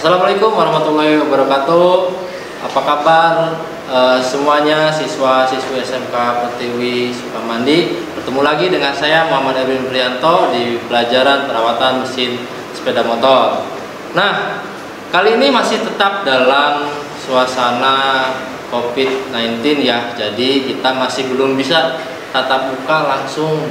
Assalamualaikum warahmatullahi wabarakatuh. Apa kabar semuanya siswa-siswi SMK Pertiwi Sukamandi? Bertemu lagi dengan saya Muhammad Erwin Prianto di pelajaran perawatan mesin sepeda motor. Nah, kali ini masih tetap dalam suasana COVID-19 ya. Jadi kita masih belum bisa tatap muka langsung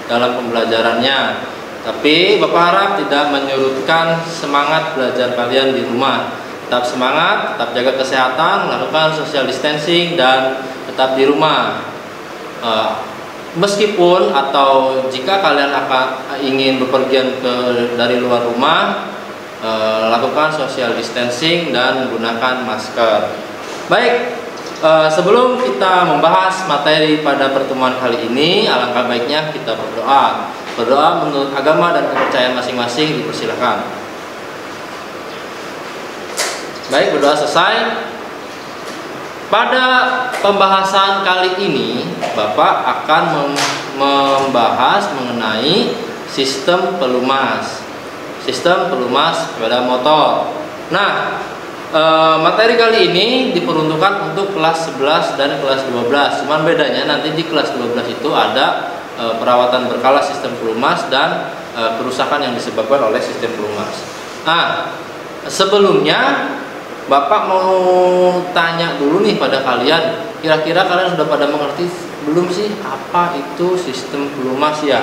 dalam pembelajarannya. Tapi Bapak harap tidak menyurutkan semangat belajar kalian di rumah. Tetap semangat, tetap jaga kesehatan, lakukan social distancing, dan tetap di rumah. Meskipun atau jika kalian ingin bepergian dari luar rumah, lakukan social distancing dan menggunakan masker. Baik, sebelum kita membahas materi pada pertemuan kali ini, alangkah baiknya kita berdoa. Berdoa menurut agama dan kepercayaan masing-masing dipersilakan. Baik, berdoa selesai. Pada pembahasan kali ini, Bapak akan membahas mengenai sistem pelumas. Sistem pelumas sepeda motor. Nah, materi kali ini diperuntukkan untuk kelas 11 dan kelas 12. Cuman bedanya nanti di kelas 12 itu ada perawatan berkala sistem pelumas dan kerusakan yang disebabkan oleh sistem pelumas. Nah, sebelumnya Bapak mau tanya dulu nih pada kalian, kira-kira kalian sudah pada mengerti belum sih apa itu sistem pelumas ya?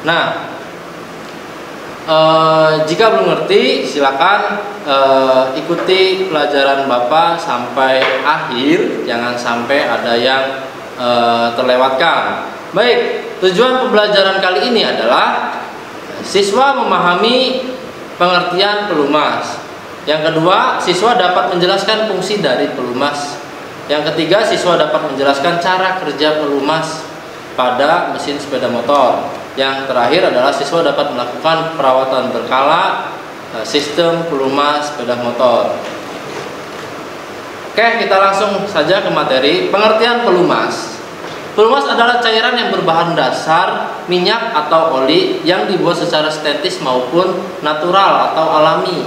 Nah, jika belum ngerti, silakan ikuti pelajaran Bapak sampai akhir, jangan sampai ada yang terlewatkan. Baik, tujuan pembelajaran kali ini adalah siswa memahami pengertian pelumas. Yang kedua, siswa dapat menjelaskan fungsi dari pelumas. Yang ketiga, siswa dapat menjelaskan cara kerja pelumas pada mesin sepeda motor. Yang terakhir adalah siswa dapat melakukan perawatan berkala sistem pelumas sepeda motor. Oke, kita langsung saja ke materi. Pengertian pelumas. Pelumas adalah cairan yang berbahan dasar minyak atau oli yang dibuat secara sintetis maupun natural atau alami.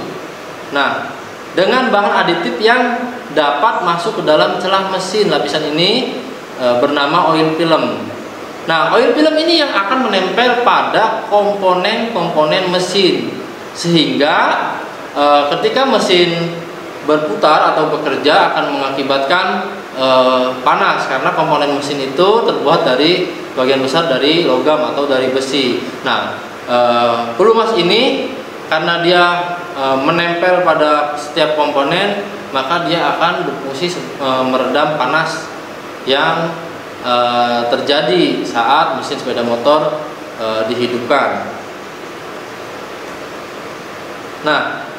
Nah, dengan bahan aditif yang dapat masuk ke dalam celah mesin, lapisan ini bernama oil film. Nah, oil film ini yang akan menempel pada komponen-komponen mesin, sehingga ketika mesin berputar atau bekerja akan mengakibatkan panas, karena komponen mesin itu terbuat dari bagian besar dari logam atau dari besi. Nah, pelumas ini karena dia menempel pada setiap komponen, maka dia akan berfungsi meredam panas yang terjadi saat mesin sepeda motor dihidupkan. Nah,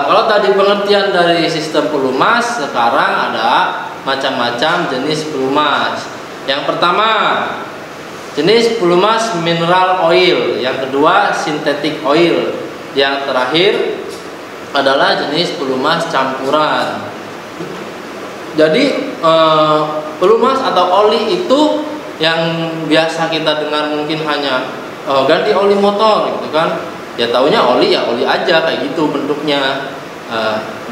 kalau tadi pengertian dari sistem pelumas, sekarang ada macam-macam jenis pelumas. Yang pertama, jenis pelumas mineral oil. Yang kedua, synthetic oil. Yang terakhir adalah jenis pelumas campuran. Jadi pelumas atau oli itu yang biasa kita dengar mungkin hanya ganti oli motor gitu kan. Ya taunya oli, ya oli aja kayak gitu bentuknya.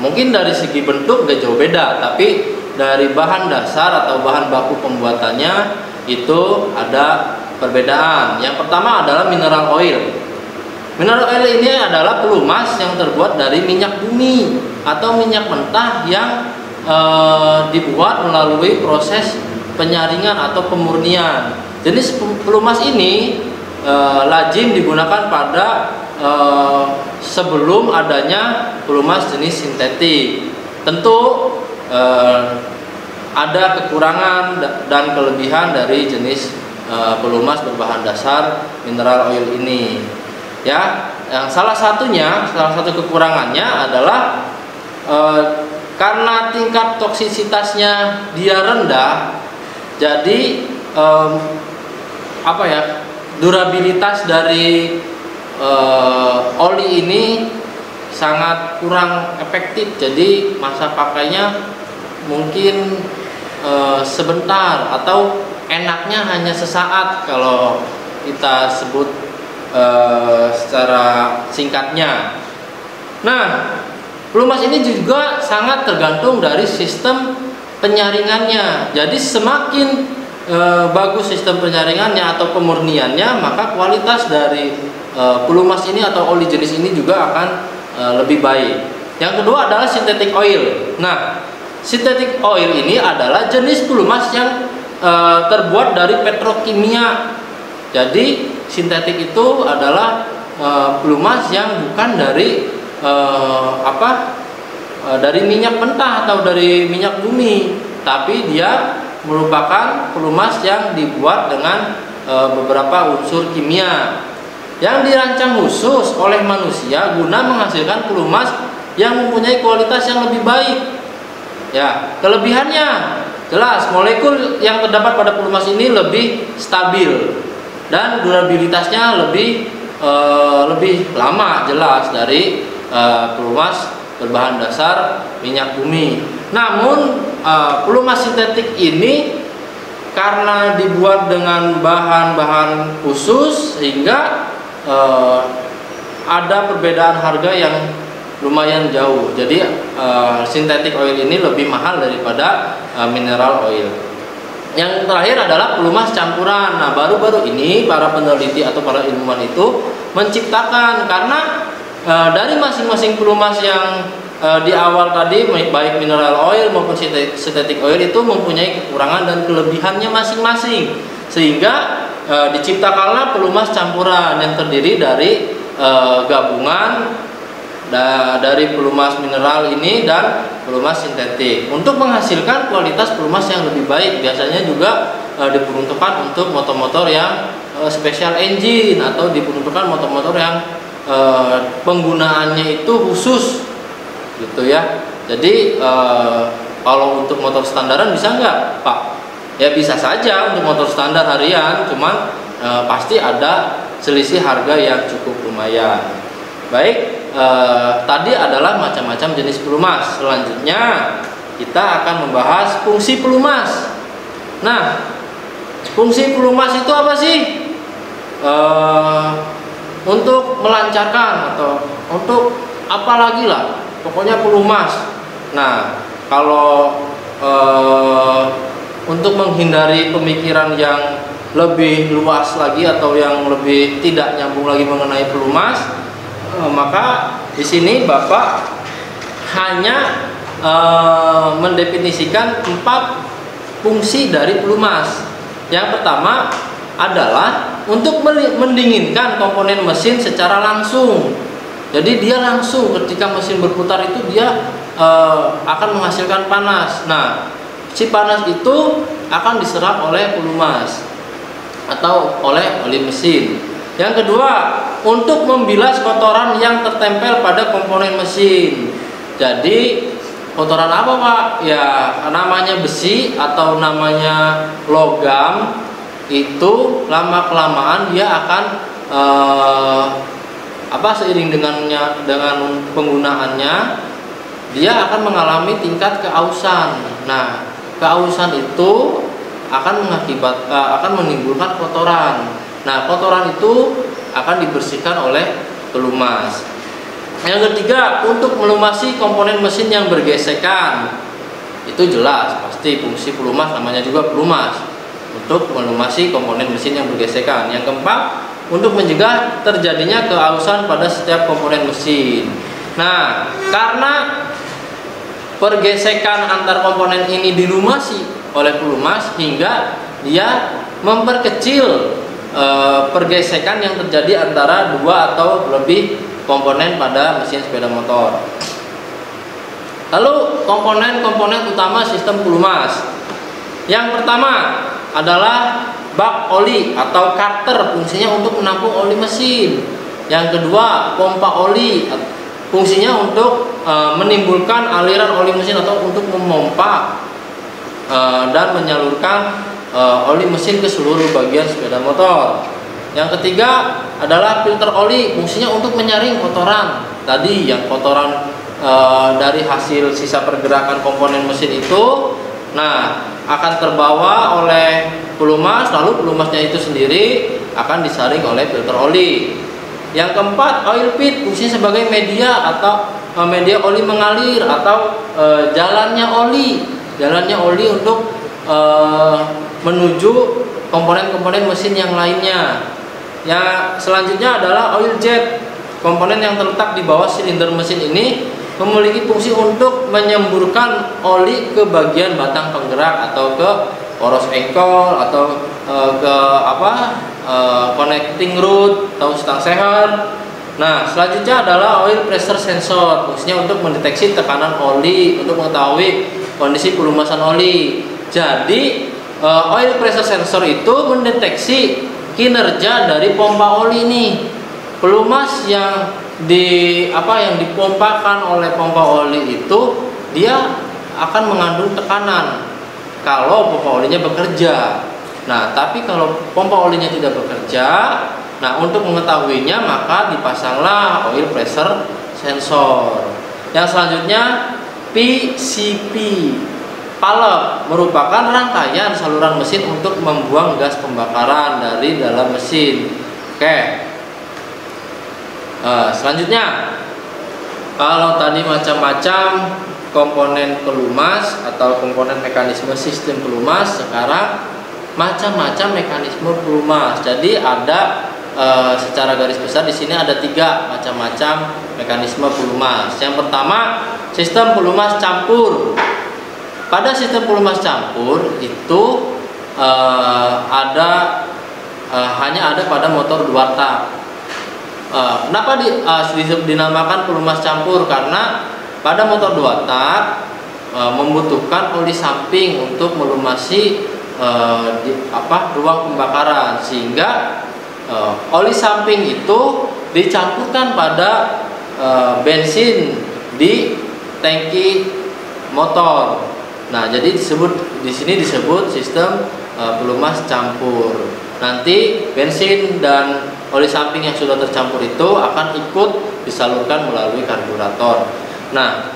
Mungkin dari segi bentuk gak jauh beda, tapi dari bahan dasar atau bahan baku pembuatannya itu ada perbedaan. Yang pertama adalah mineral oil. Mineral oil ini adalah pelumas yang terbuat dari minyak bumi atau minyak mentah yang dibuat melalui proses penyaringan atau pemurnian. Jenis pelumas ini lazim digunakan pada sebelum adanya pelumas jenis sintetik. Tentu ada kekurangan dan kelebihan dari jenis pelumas berbahan dasar mineral oil ini. Ya, yang salah satu kekurangannya adalah karena tingkat toksisitasnya dia rendah, jadi durabilitas dari oli ini sangat kurang efektif. Jadi masa pakainya mungkin sebentar atau enaknya hanya sesaat kalau kita sebut secara singkatnya. Nah, pelumas ini juga sangat tergantung dari sistem penyaringannya. Jadi semakin bagus sistem penyaringannya atau pemurniannya, maka kualitas dari pelumas ini atau oli jenis ini juga akan lebih baik. Yang kedua adalah synthetic oil. Nah, synthetic oil ini adalah jenis pelumas yang terbuat dari petrokimia. Jadi sintetik itu adalah pelumas yang bukan dari dari minyak mentah atau dari minyak bumi, tapi dia merupakan pelumas yang dibuat dengan beberapa unsur kimia yang dirancang khusus oleh manusia guna menghasilkan pelumas yang mempunyai kualitas yang lebih baik. Ya, kelebihannya jelas, molekul yang terdapat pada pelumas ini lebih stabil dan durabilitasnya lebih lama jelas dari pelumas berbahan dasar minyak bumi. Namun pelumas sintetik ini karena dibuat dengan bahan-bahan khusus sehingga ada perbedaan harga yang lumayan jauh. Jadi synthetic oil ini lebih mahal daripada mineral oil. Yang terakhir adalah pelumas campuran. Nah, baru-baru ini para peneliti atau para ilmuwan itu menciptakan, karena dari masing-masing pelumas yang di awal tadi, baik mineral oil maupun synthetic oil, itu mempunyai kekurangan dan kelebihannya masing-masing, sehingga diciptakanlah pelumas campuran yang terdiri dari gabungan dari pelumas mineral ini dan pelumas sintetik untuk menghasilkan kualitas pelumas yang lebih baik. Biasanya juga diperuntukkan untuk motor-motor yang special engine atau diperuntukkan motor-motor yang penggunaannya itu khusus gitu ya. Jadi kalau untuk motor standaran bisa nggak, Pak? Ya bisa saja untuk motor standar harian, cuman pasti ada selisih harga yang cukup lumayan. Baik, tadi adalah macam-macam jenis pelumas. Selanjutnya kita akan membahas fungsi pelumas. Nah, fungsi pelumas itu apa sih? Untuk melancarkan atau untuk apa lagi lah, pokoknya pelumas. Nah, kalau untuk menghindari pemikiran yang lebih luas lagi atau yang lebih tidak nyambung lagi mengenai pelumas, maka di sini Bapak hanya mendefinisikan 4 fungsi dari pelumas. Yang pertama adalah untuk mendinginkan komponen mesin secara langsung. Jadi dia langsung ketika mesin berputar itu dia akan menghasilkan panas. Nah, si panas itu akan diserap oleh pelumas atau oleh oli mesin. Yang kedua, untuk membilas kotoran yang tertempel pada komponen mesin. Jadi kotoran apa, Pak? Ya namanya besi atau namanya logam, itu lama kelamaan dia akan seiring dengan penggunaannya dia akan mengalami tingkat keausan. Nah, keausan itu akan menimbulkan kotoran. Nah, kotoran itu akan dibersihkan oleh pelumas. Yang ketiga, untuk melumasi komponen mesin yang bergesekan. Itu jelas, pasti fungsi pelumas namanya juga pelumas, untuk melumasi komponen mesin yang bergesekan. Yang keempat, untuk mencegah terjadinya keausan pada setiap komponen mesin. Nah, karena pergesekan antar komponen ini dilumasi oleh pelumas hingga dia memperkecil pergesekan yang terjadi antara 2 atau lebih komponen pada mesin sepeda motor. Lalu komponen-komponen utama sistem pelumas. Yang pertama adalah bak oli atau karter, fungsinya untuk menampung oli mesin. Yang kedua, pompa oli, fungsinya untuk menimbulkan aliran oli mesin atau untuk memompa dan menyalurkan oli mesin ke seluruh bagian sepeda motor. Yang ketiga adalah filter oli, fungsinya untuk menyaring kotoran. Tadi yang kotoran dari hasil sisa pergerakan komponen mesin itu, nah akan terbawa oleh pelumas, lalu pelumasnya itu sendiri akan disaring oleh filter oli. Yang keempat, oil pit, fungsinya sebagai media atau media oli mengalir atau jalannya oli untuk menuju komponen-komponen mesin yang lainnya. Yang selanjutnya adalah oil jet. Komponen yang terletak di bawah silinder mesin ini memiliki fungsi untuk menyemburkan oli ke bagian batang penggerak atau ke poros engkol atau ke connecting rod atau stang seher. Nah, selanjutnya adalah oil pressure sensor. Fungsinya untuk mendeteksi tekanan oli untuk mengetahui kondisi pelumasan oli. Jadi oil pressure sensor itu mendeteksi kinerja dari pompa oli nih. Pelumas yang dipompakan oleh pompa oli itu dia akan mengandung tekanan kalau pompa olinya bekerja. Nah, tapi kalau pompa olinya tidak bekerja, nah untuk mengetahuinya maka dipasanglah oil pressure sensor. Yang selanjutnya PCP. Palep merupakan rangkaian saluran mesin untuk membuang gas pembakaran dari dalam mesin. Oke. Selanjutnya, kalau tadi macam-macam komponen pelumas atau komponen mekanisme sistem pelumas, sekarang macam-macam mekanisme pelumas. Jadi ada secara garis besar di sini ada 3 macam-macam mekanisme pelumas. Yang pertama, sistem pelumas campur. Pada sistem pelumas campur itu hanya ada pada motor 2 tak. Kenapa dinamakan pelumas campur? Karena pada motor 2 tak membutuhkan oli samping untuk melumasi ruang pembakaran, sehingga oli samping itu dicampurkan pada bensin di tangki motor. Nah, jadi di sini disebut sistem pelumas campur. Nanti bensin dan oli samping yang sudah tercampur itu akan ikut disalurkan melalui karburator. Nah,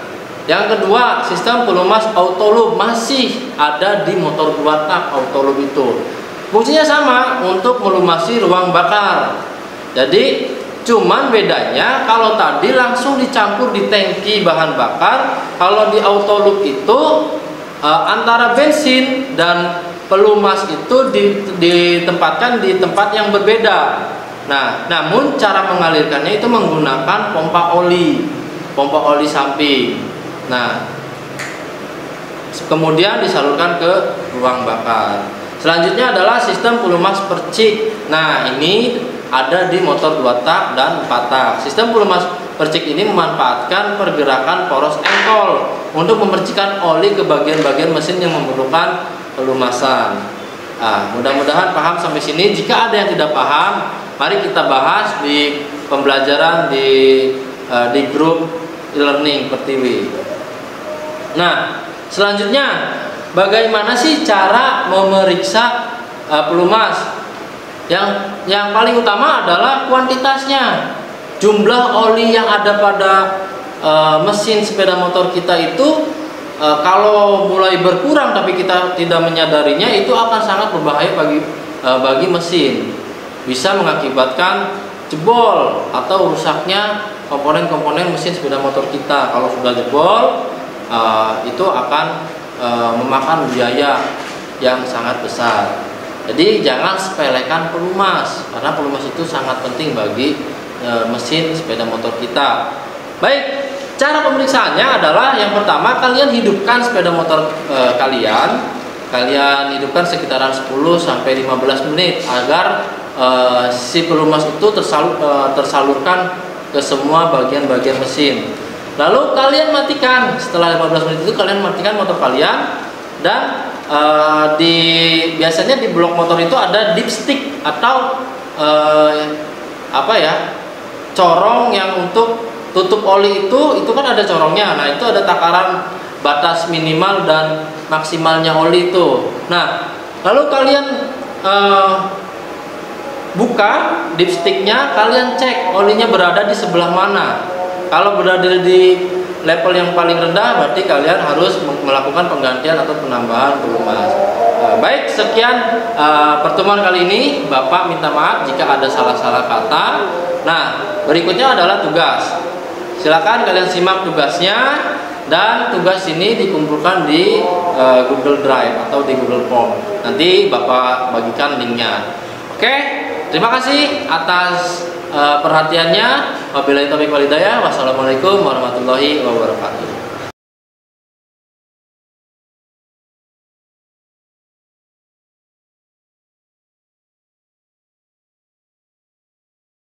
yang kedua, sistem pelumas auto loop masih ada di motor 2 tak auto loop itu. Fungsinya sama, untuk melumasi ruang bakar. Jadi cuman bedanya kalau tadi langsung dicampur di tangki bahan bakar, kalau di auto loop itu antara bensin dan pelumas itu ditempatkan di tempat yang berbeda. Nah, namun cara mengalirkannya itu menggunakan pompa oli samping. Nah, kemudian disalurkan ke ruang bakar. Selanjutnya adalah sistem pelumas percik. Nah, ini ada di motor 2 tak dan 4 tak. Sistem pelumas percik ini memanfaatkan pergerakan poros engkol untuk memercikkan oli ke bagian-bagian mesin yang memerlukan pelumasan. Mudah-mudahan paham sampai sini. Jika ada yang tidak paham, mari kita bahas di pembelajaran di grup e-learning Pertiwi. Nah, selanjutnya bagaimana sih cara memeriksa pelumas? Yang paling utama adalah kuantitasnya. Jumlah oli yang ada pada mesin sepeda motor kita itu kalau mulai berkurang tapi kita tidak menyadarinya, itu akan sangat berbahaya bagi mesin. Bisa mengakibatkan jebol atau rusaknya komponen-komponen mesin sepeda motor kita. Kalau sudah jebol, itu akan memakan biaya yang sangat besar. Jadi jangan sepelekan pelumas, karena pelumas itu sangat penting bagi mesin sepeda motor kita. Baik, cara pemeriksaannya adalah yang pertama, kalian hidupkan sepeda motor kalian hidupkan sekitaran 10 sampai 15 menit agar si pelumas itu tersalurkan ke semua bagian-bagian mesin. Lalu kalian matikan. Setelah 15 menit itu kalian matikan motor kalian, dan biasanya di blok motor itu ada dipstick atau corong yang untuk tutup oli itu kan ada corongnya. Nah, itu ada takaran batas minimal dan maksimalnya oli itu. Nah, lalu kalian buka dipsticknya, kalian cek olinya berada di sebelah mana. Kalau berada di level yang paling rendah, berarti kalian harus melakukan penggantian atau penambahan pelumas. Baik, sekian pertemuan kali ini. Bapak minta maaf jika ada salah-salah kata. Nah, berikutnya adalah tugas. Silakan kalian simak tugasnya, dan tugas ini dikumpulkan di Google Drive atau di Google Form. Nanti Bapak bagikan linknya. Oke, terima kasih atas perhatiannya. Wabillahi taufiq wal hidayah. Wassalamualaikum warahmatullahi wabarakatuh.